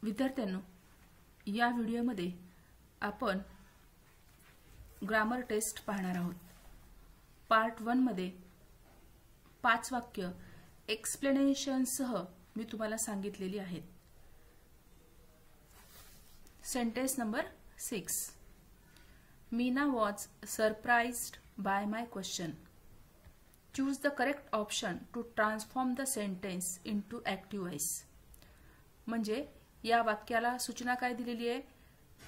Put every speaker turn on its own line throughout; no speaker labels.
विद्यार्थ्यांनो, या व्हिडिओमध्ये आपण ग्रामर टेस्ट पाहणार आहोत। पार्ट 1 मध्ये 5 वाक्य एक्सप्लेनेशन सह मी तुम्हाला सांगितलेली आहेत। Sentence number 6, Meena was surprised by my question. Choose the correct option to transform the sentence into active voice. म्हणजे या वाक्याला सूचना काय दिलेली आहे,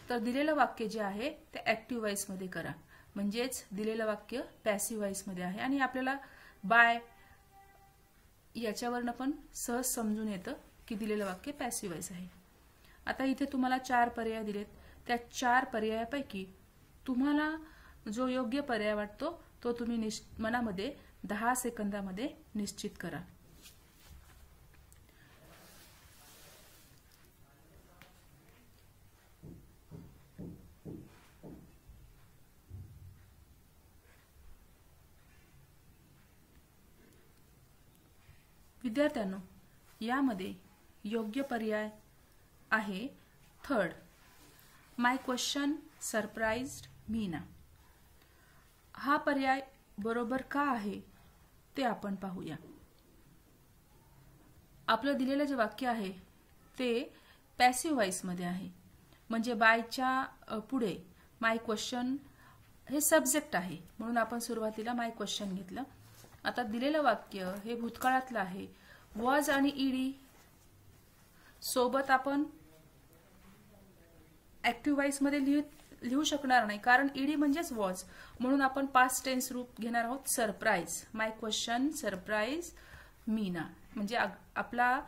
तर दिलेलं वाक्य जे आहे ते ऍक्टिव्ह वॉइस मध्ये करा। म्हणजेच दिलेलं वाक्य पॅसिव्ह वॉइस मध्ये आहे आणि आपल्याला बाय याच्यावरनं पण सहज समजून येतं की दिलेलं वाक्य पॅसिव्ह वॉइस आहे। आता इथे तुम्हाला 4 पर्याय दिलेत, त्या 4 पर्यायापैकी तुम्हाला जो योग्य पर्याय वाटतो तो तुम्ही मनामध्ये 10 सेकंदामध्ये निश्चित करा। विद्यार्थ्यांनो, यामध्ये योग्य पर्याय आहे थर्ड, माय क्वेश्चन सरप्राइज्ड मीना। हा पर्याय बरोबर का आहे ते आपण पाहूया। आपलं दिलेलं जे वाक्य आहे ते पॅसिव्ह वॉइस मध्ये आहे, म्हणजे बायच्या पुढे माय क्वेश्चन हे सब्जेक्ट आहे, म्हणून आपण सुरुवातीला माय क्वेश्चन घेतलं। आता दिलेलं वाक्य हे भूतकाळातलं आहे, वॉज आणि ईडी सोबत आपण ऍक्टिव्ह वॉइस मध्ये लिहू शकणार नाही, कारण ईडी म्हणजेच वॉज, म्हणून आपण पास्ट टेन्स रूप घेणार आहोत सरप्राइज। माय क्वेश्चन सरप्राइज मीना, म्हणजे आपला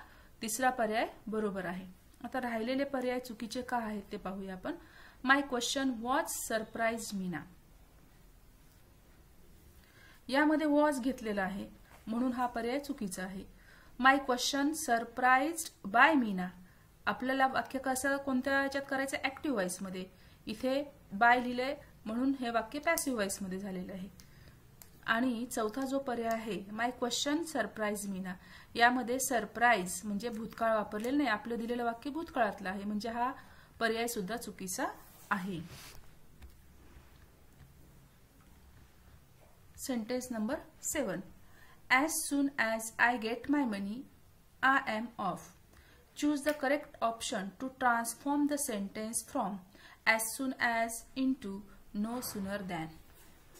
तिसरा पर्याय बरोबर आहे। आता राहिलेले पर्याय चुकीचे का आहेत ते पाहूया आपण। माय क्वेश्चन वॉज सरप्राइज मीना, यामध्ये वॉज घेतलेला आहे म्हणून हा पर्याय चुकीचा आहे। माय क्वेश्चन सरप्राइज्ड बाय मीना, आपल्याला वाक्य कसं कोणत्या याच्यात करायचं, ऍक्टिव्ह वॉइस मध्ये। इथे बाय लिहिले म्हणून हे वाक्य पॅसिव्ह वॉइस मध्ये झालेलं आहे। आणि चौथा जो पर्याय आहे माय क्वेश्चन सरप्राइज मीना, यामध्ये सरप्राइज म्हणजे भूतकाळ वापरलेलं नाही, आपलं दिलेलं वाक्य भूतकाळातलं आहे, म्हणजे हा पर्याय सुद्धा चुकीचा आहे। Sentence number 7, as soon as I get my money, I am off. Choose the correct option to transform the sentence from as soon as into no sooner than.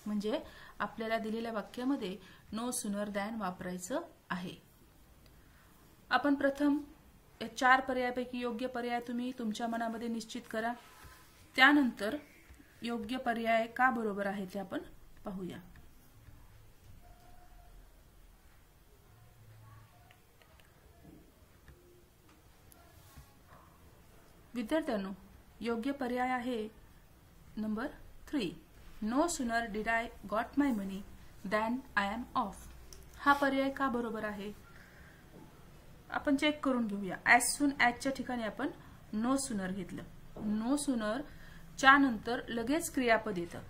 म्हणजे आपल्याला दिलेल्या वाक्यामध्ये no sooner than वापरायचं आहे। आपण प्रथम 4 पर्यायापैकी योग्य पर्याय तुम्ही तुमच्या मनामध्ये निश्चित करा, त्यानंतर योग्य पर्याय का बरोबर आहे ते आपण पाहूया। विद्यार्थ्यांनो, योग्य पर्याय आहे number 3, no sooner did I got my money than I am off. हा पर्याय का बरोबर आहे आपण चेक करून घेऊया। ॲज सून ॲजच्या ठिकाणी आपण नो सूनर घेतलं, नो सूनर च्या नंतर लगेच क्रियापद येतं,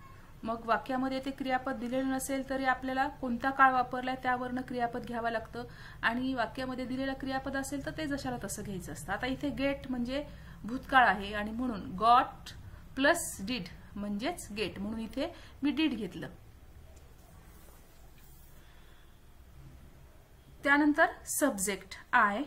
मग वाक्यामध्ये ते क्रियापद दिलेलं नसेल तरी आपल्याला कोणता काळ वापरलाय त्यावरनं क्रियापद घ्यावं लागतं, आणि वाक्यामध्ये दिलेलं क्रियापद असेल तर ते जशाला तसं घ्यायचं असतं। आता इथे गेट म्हणजे भूतकाळ आहे आणि म्हणून गॉट प्लस डीड म्हणजेच गेट, म्हणून इथे मी डीड घेतलं। त्यानंतर सब्जेक्ट आय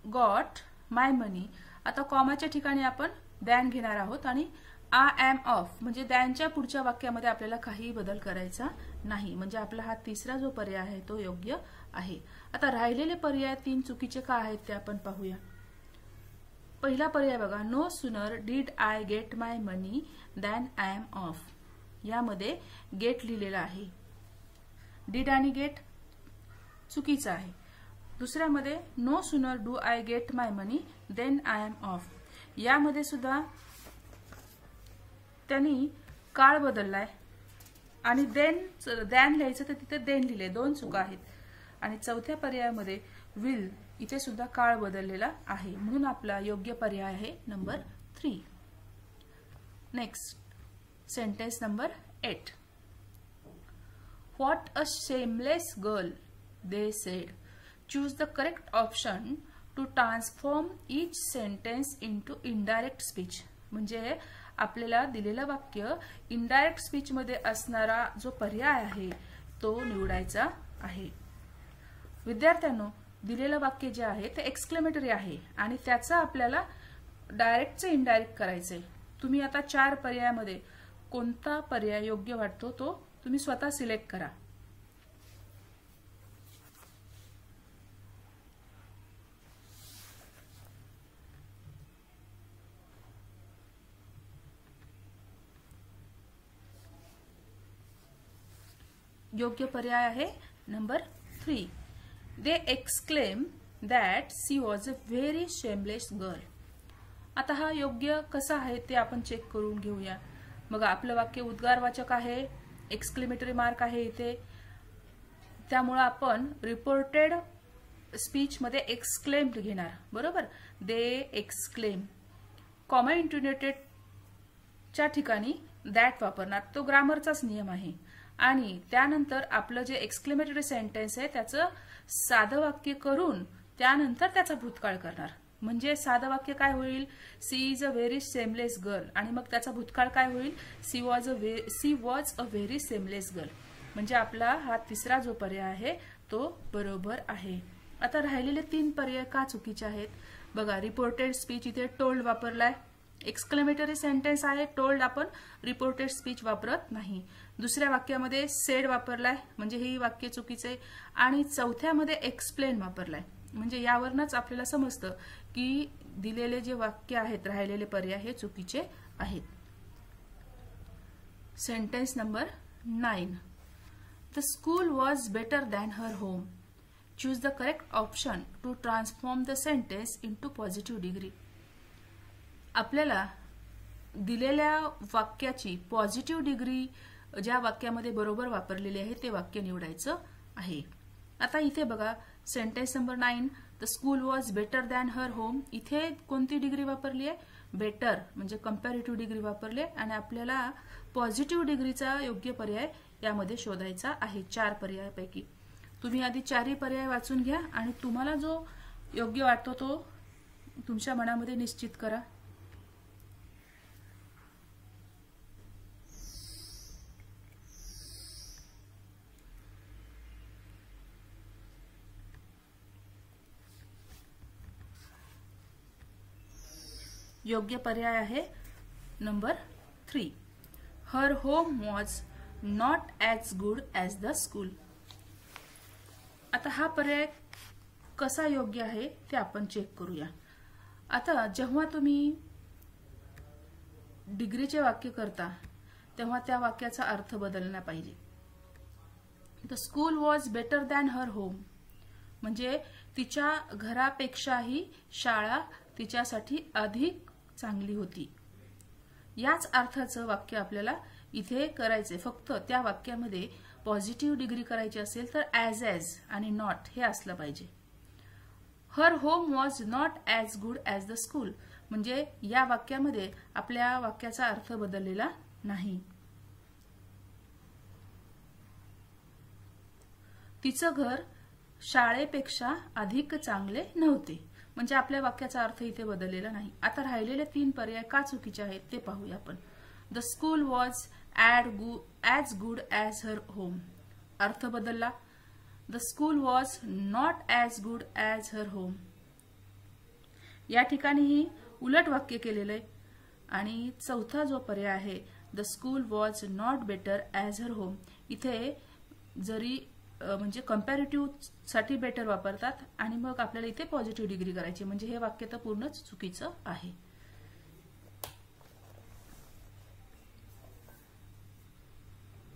गॉट माय मनी, आता कॉमाच्या ठिकाणी आपण दॅन घेणार आहोत आणि आय एम ऑफ म्हणजे दॅनच्या पुढच्या वाक्यामध्ये आपल्याला काही बदल करायचा नाही, म्हणजे आपला हा तिसरा जो पर्याय आहे तो योग्य आहे। आता राहिलेले पर्याय 3 चुकीचे का आहेत ते आपण पाहूया। पहिला पर्याय बघा, no sooner did I get my money than I am off, यामध्ये गेट लिहिलेला आहे, डीड आणि गेट चुकीचा आहे। दुसऱ्यामध्ये no sooner do I get my money then I am off, यामध्ये सुद्धा त्यांनी काळ बदललाय आणि दॅन लिहायचं तर तिथे देन लिहिले, 2 चुका आहेत। आणि चौथ्या पर्यायामध्ये विल, इथे सुद्धा काळ बदललेला आहे, म्हणून आपला योग्य पर्याय आहे number 3। Next, sentence number 8, what a shameless girl they said. Choose the correct option to transform each sentence into indirect speech. म्हणजे आपल्याला दिलेलं वाक्य इनडायरेक्ट स्पीच मध्ये असणारा जो पर्याय आहे तो निवडायचा आहे. विद्यार्थ्यांनो, दिलेलं वाक्य जे आहे ते एक्सक्लेमेटरी आहे आणि त्याचा आपल्याला डायरेक्टचे इनडायरेक्ट करायचंय. तुम्ही आता 4 पर्यायामध्ये कोणता पर्याय योग्य वाटतो तो तुम्ही स्वतः सिलेक्ट करा. योग्य पर्याय आहे number 3. They exclaim that she was a very shameless girl. आता हा योग्य कसा आहे ते आपण चेक करून घेऊया. मग आपलं वाक्य उद्गारवाचक आहे, एक्सक्लेमेटरी मार्क आहे इथे, त्यामुळे आपण रिपोर्टेड स्पीच मध्ये एक्सक्लेम्ड घेणार. बरोबर. दे एक्सक्लेम. कॉमा इंटिन्युटेड च्या ठिकाणी दॅट वापरणार. तो ग्रामरचाच नियम आहे. आणि त्यानंतर आपलं जे एक्सक्लेमेटरी सेंटेन्स आहे त्याचं साधं वाक्य करून त्यानंतर त्याचा भूतकाळ करणार. म्हणजे साधं वाक्य काय होईल, she is a very shameless girl, आणि मग त्याचा भूतकाळ काय होईल, she was a very shameless girl. म्हणजे आपला हा तिसरा जो पर्याय आहे तो बरोबर आहे. आता राहिलेले 3 पर्याय का चुकीचे आहेत बघा. रिपोर्टेड स्पीच इथे टोल्ड वापरलाय. एक्सक्लेमेटरी सेंटेन्स आहे, टोल्ड आपण रिपोर्टेड स्पीच वापरत नाही. दुसऱ्या वाक्यामध्ये सेड वापरलाय, म्हणजे ही वाक्य चुकीचे. आणि चौथ्यामध्ये एक्सप्लेन वापरलाय. म्हणजे यावरूनच आपल्याला समजतं की दिलेले जे वाक्य आहेत राहिलेले पर्याय हे चुकीचे आहेत. Sentence number 9. The school was better than her home. Choose the correct option to transform the sentence into positive degree. आपल्याला दिलेल्या वाक्याची पॉझिटिव्ह डिग्री ज्या वाक्यामध्ये बरोबर वापरलेली आहे ते वाक्य निवडायचं आहे. आता इथे बघा sentence number 9. The school was better than her home. इथे कोणती डिग्री वापरली आहे, बेटर, म्हणजे कंपॅरेटिव्ह डिग्री वापरली आहे. आणि आपल्याला पॉझिटिव्ह डिग्रीचा योग्य पर्याय यामध्ये शोधायचा आहे 4 पर्यायापैकी. तुम्ही आधी 4ही पर्याय वाचून घ्या आणि तुम्हाला जो योग्य वाटतो तो तुमच्या मनामध्ये निश्चित करा. योग्य पर्याय आहे number 3. Her home was not as good as the school. आता हा पर्याय कसा योग्य आहे ते आपण चेक करूया. आता जेव्हा तुम्ही डिग्रीचे वाक्य करता तेव्हा त्या वाक्याचा अर्थ बदलला पाहिजे. The school was better than her home म्हणजे तिच्या घरापेक्षाही शाळा तिच्यासाठी अधिक चांगली होती. याच अर्थाचं वाक्य आपल्याला इथे करायचे. फक्त त्या वाक्यामध्ये पॉझिटिव्ह डिग्री करायची असेल तर ॲज आणि नॉट हे असलं पाहिजे. Her home was not as good as the school म्हणजे या वाक्यामध्ये आपल्या वाक्याचा अर्थ बदललेला नाही. तिचं घर शाळेपेक्षा अधिक चांगले नव्हते म्हणजे आपल्या वाक्याचा अर्थ इथे बदललेला नाही. आता राहिलेले 3 पर्याय का चुकीचे आहेत ते पाहूया आपण. The school was as good as her home. अर्थ बदलला. The school was not as good as her home. या ठिकाणीही उलट वाक्य केलेलं आहे. आणि चौथा जो पर्याय आहे the school was not better as her home इथे जरी म्हणजे कंपॅरेटिव्ह साठी बेटर वापरतात आणि मग आपल्याला इथे पॉझिटिव्ह डिग्री करायची म्हणजे हे वाक्य तर पूर्णच चुकीचं आहे.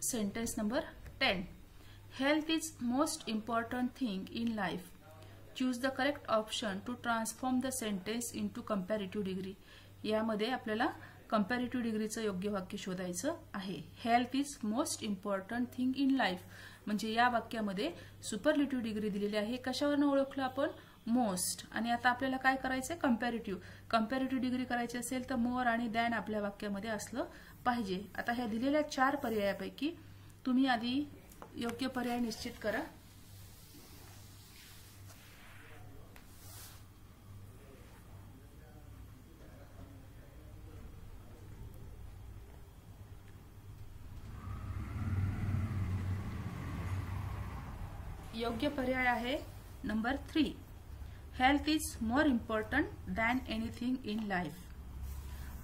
Sentence number 10. Health is most important thing in life. Choose the correct option to transform the sentence into comparative degree. यामध्ये आपल्याला कंपॅरेटिव्ह डिग्रीचं योग्य वाक्य शोधायचं आहे. Health is most important thing in life म्हणजे या वाक्यामध्ये सुपरलेटिव्ह डिग्री दिलेली आहे. कशावरून ओळखलं आपण, मोस्ट. आणि आता आपल्याला काय करायचंय, कंपॅरेटिव्ह डिग्री करायची असेल तर मोर आणि दॅन आपल्या वाक्यामध्ये असलं पाहिजे. आता ह्या दिलेल्या 4 पर्यायापैकी तुम्ही आधी योग्य पर्याय निश्चित करा. योग्य पर्याय आहे number 3. Health is more important than anything in life.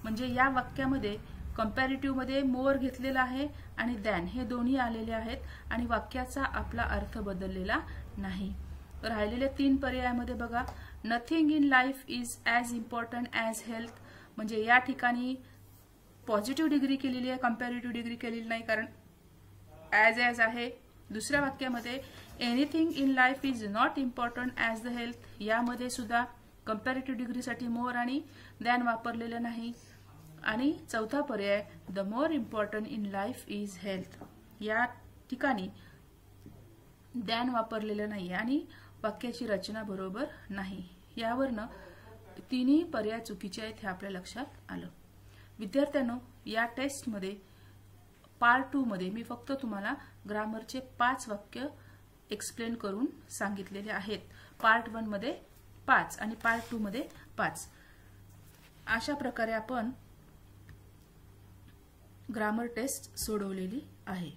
म्हणजे या वाक्यामध्ये कंपॅरेटिव्ह मध्ये मोर घेतलेला आहे आणि दॅन हे दोन्ही आलेले आहेत आणि वाक्याचा आपला अर्थ बदललेला नाही. राहिलेल्या 3 पर्यायामध्ये बघा, nothing in life is as important as health. म्हणजे या ठिकाणी पॉझिटिव्ह डिग्री केलेली आहे, कंपॅरेटिव्ह डिग्री केलेली नाही, कारण ॲज आहे. दुसऱ्या वाक्यामध्ये anything in life is not important as the health. यामध्ये सुद्धा कंपॅरेटिव्ह डिग्रीसाठी मोर आणि दॅन वापरलेलं नाही. आणि चौथा पर्याय the more important in life is health. या ठिकाणी दॅन वापरलेलं नाही आणि वाक्याची रचना बरोबर नाही. यावरनं तिन्ही पर्याय चुकीचे आहेत हे आपल्या लक्षात आलं. विद्यार्थ्यांनो, या टेस्टमध्ये पार्ट 2 मध्ये मी फक्त तुम्हाला ग्रामरचे 5 वाक्य एक्सप्लेन करून सांगितलेले आहेत. पार्ट 1 मध्ये 5 आणि पार्ट 2 मध्ये 5. अशा प्रकारे आपण ग्रामर टेस्ट सोडवलेली आहे.